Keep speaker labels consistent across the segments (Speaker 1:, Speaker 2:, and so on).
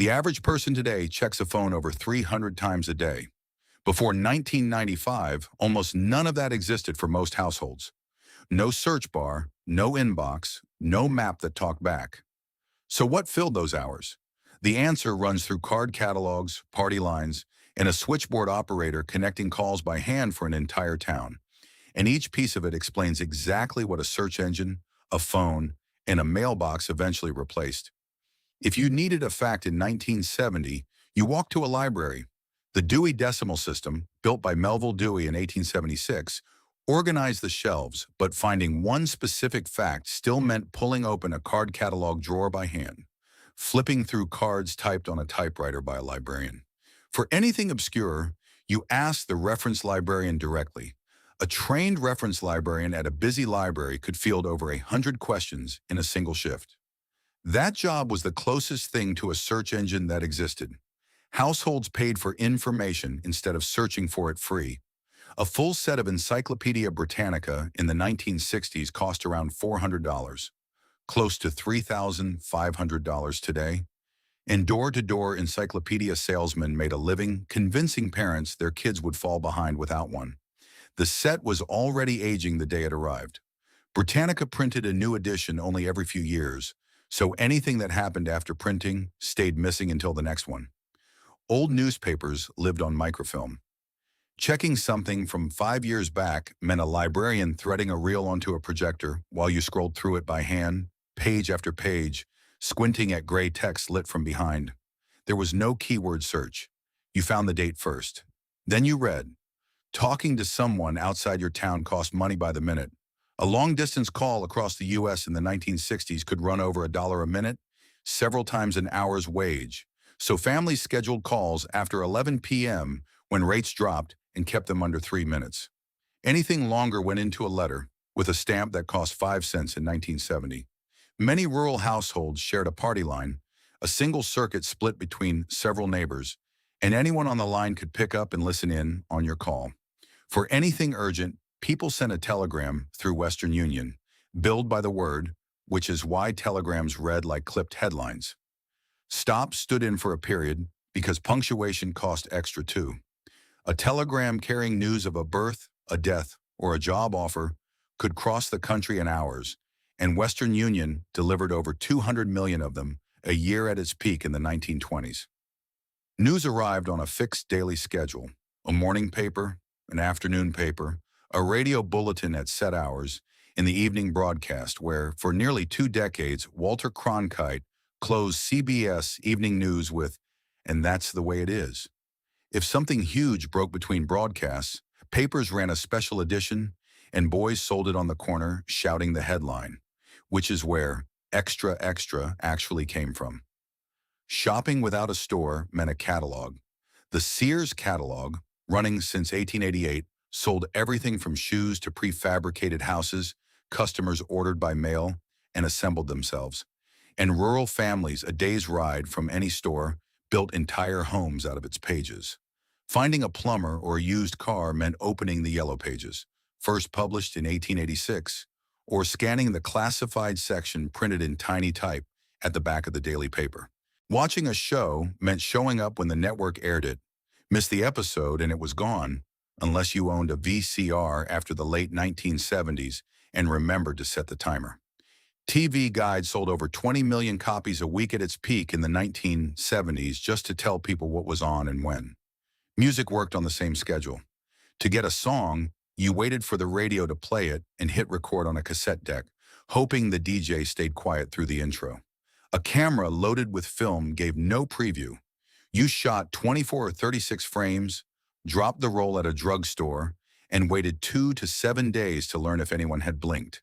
Speaker 1: The average person today checks a phone over 300 times a day. Before 1995, almost none of that existed for most households. No search bar, no inbox, no map that talked back. So what filled those hours? The answer runs through card catalogs, party lines, and a switchboard operator connecting calls by hand for an entire town. And each piece of it explains exactly what a search engine, a phone, and a mailbox eventually replaced. If you needed a fact in 1970, you walked to a library. The Dewey Decimal System, built by Melville Dewey in 1876, organized the shelves, but finding one specific fact still meant pulling open a card catalog drawer by hand, flipping through cards typed on a typewriter by a librarian. For anything obscure, you asked the reference librarian directly. A trained reference librarian at a busy library could field over 100 questions in a single shift. That job was the closest thing to a search engine that existed. Households paid for information instead of searching for it free. A full set of Encyclopaedia Britannica in the 1960s cost around $400, close to $3,500 today. And door-to-door encyclopedia salesmen made a living convincing parents their kids would fall behind without one. The set was already aging the day it arrived. Britannica printed a new edition only every few years, so anything that happened after printing stayed missing until the next one. Old newspapers lived on microfilm. Checking something from 5 years back meant a librarian threading a reel onto a projector while you scrolled through it by hand, page after page, squinting at gray text lit from behind. There was no keyword search. You found the date first. Then you read. Talking to someone outside your town cost money by the minute. A long-distance call across the U.S. in the 1960s could run over $1 a minute, several times an hour's wage. So families scheduled calls after 11 p.m. when rates dropped and kept them under 3 minutes. Anything longer went into a letter, with a stamp that cost 5 cents in 1970. Many rural households shared a party line, a single circuit split between several neighbors, and anyone on the line could pick up and listen in on your call. For anything urgent, people sent a telegram through Western Union, billed by the word, which is why telegrams read like clipped headlines. Stop stood in for a period because punctuation cost extra too. A telegram carrying news of a birth, a death, or a job offer could cross the country in hours, and Western Union delivered over 200 million of them a year at its peak in the 1920s. News arrived on a fixed daily schedule, a morning paper, an afternoon paper, a radio bulletin at set hours, and the evening broadcast where, for nearly 2 decades, Walter Cronkite closed CBS Evening News with, "And that's the way it is." If something huge broke between broadcasts, papers ran a special edition, and boys sold it on the corner shouting the headline, which is where extra extra actually came from. Shopping without a store meant a catalog. The Sears catalog, running since 1888, sold everything from shoes to prefabricated houses customers ordered by mail and assembled themselves. And rural families, a day's ride from any store, built entire homes out of its pages. Finding a plumber or a used car meant opening the Yellow Pages, first published in 1886, or scanning the classified section printed in tiny type at the back of the daily paper. Watching a show meant showing up when the network aired it. Miss the episode and it was gone, unless you owned a VCR after the late 1970s and remembered to set the timer. TV Guide sold over 20 million copies a week at its peak in the 1970s just to tell people what was on and when. Music worked on the same schedule. To get a song, you waited for the radio to play it and hit record on a cassette deck, hoping the DJ stayed quiet through the intro. A camera loaded with film gave no preview. You shot 24 or 36 frames, dropped the roll at a drugstore, and waited 2 to 7 days to learn if anyone had blinked.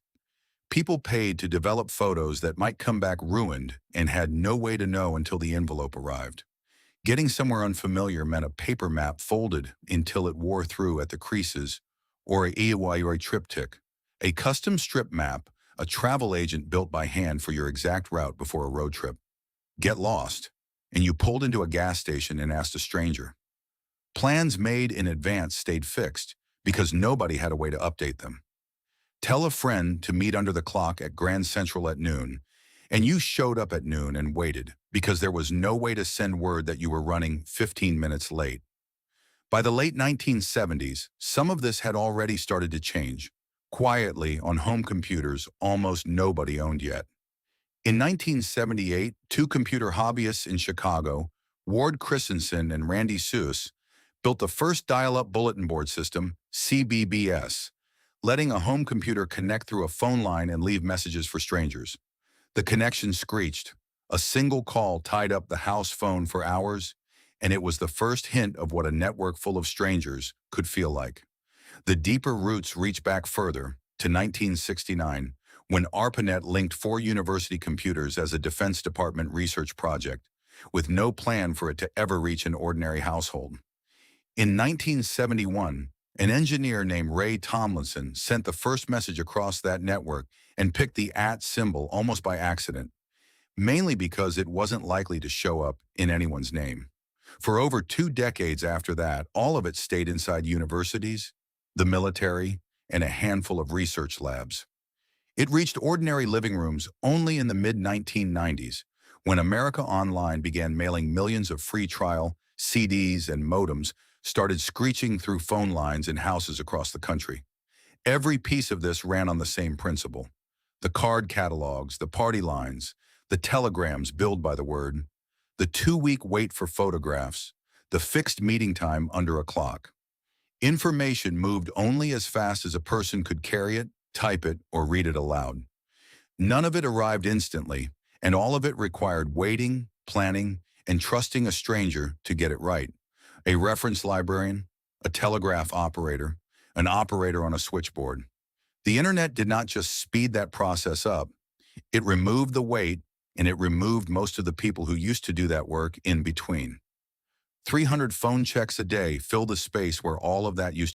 Speaker 1: People paid to develop photos that might come back ruined and had no way to know until the envelope arrived. Getting somewhere unfamiliar meant a paper map folded until it wore through at the creases, or a AAA TripTik, a custom strip map a travel agent built by hand for your exact route before a road trip. Get lost, and you pulled into a gas station and asked a stranger. Plans made in advance stayed fixed because nobody had a way to update them. Tell a friend to meet under the clock at Grand Central at noon, and you showed up at noon and waited because there was no way to send word that you were running 15 minutes late. By the late 1970s, some of this had already started to change. Quietly, on home computers almost nobody owned yet. In 1978, two computer hobbyists in Chicago, Ward Christensen and Randy Sears, built the first dial-up bulletin board system, CBBS, letting a home computer connect through a phone line and leave messages for strangers. The connection screeched. A single call tied up the house phone for hours, and it was the first hint of what a network full of strangers could feel like. The deeper roots reach back further, to 1969, when ARPANET linked 4 university computers as a Defense Department research project, with no plan for it to ever reach an ordinary household. In 1971, an engineer named Ray Tomlinson sent the first message across that network and picked the @ symbol almost by accident, mainly because it wasn't likely to show up in anyone's name. For over 2 decades after that, all of it stayed inside universities, the military, and a handful of research labs. It reached ordinary living rooms only in the mid-1990s, when America Online began mailing millions of free trial CDs, and modems started screeching through phone lines in houses across the country. Every piece of this ran on the same principle. The card catalogs, the party lines, the telegrams billed by the word, the 2-week wait for photographs, the fixed meeting time under a clock. Information moved only as fast as a person could carry it, type it, or read it aloud. None of it arrived instantly, and all of it required waiting, planning, and trusting a stranger to get it right. A reference librarian, a telegraph operator, an operator on a switchboard. The internet did not just speed that process up, it removed the wait, and it removed most of the people who used to do that work in between. 300 phone checks a day filled the space where all of that used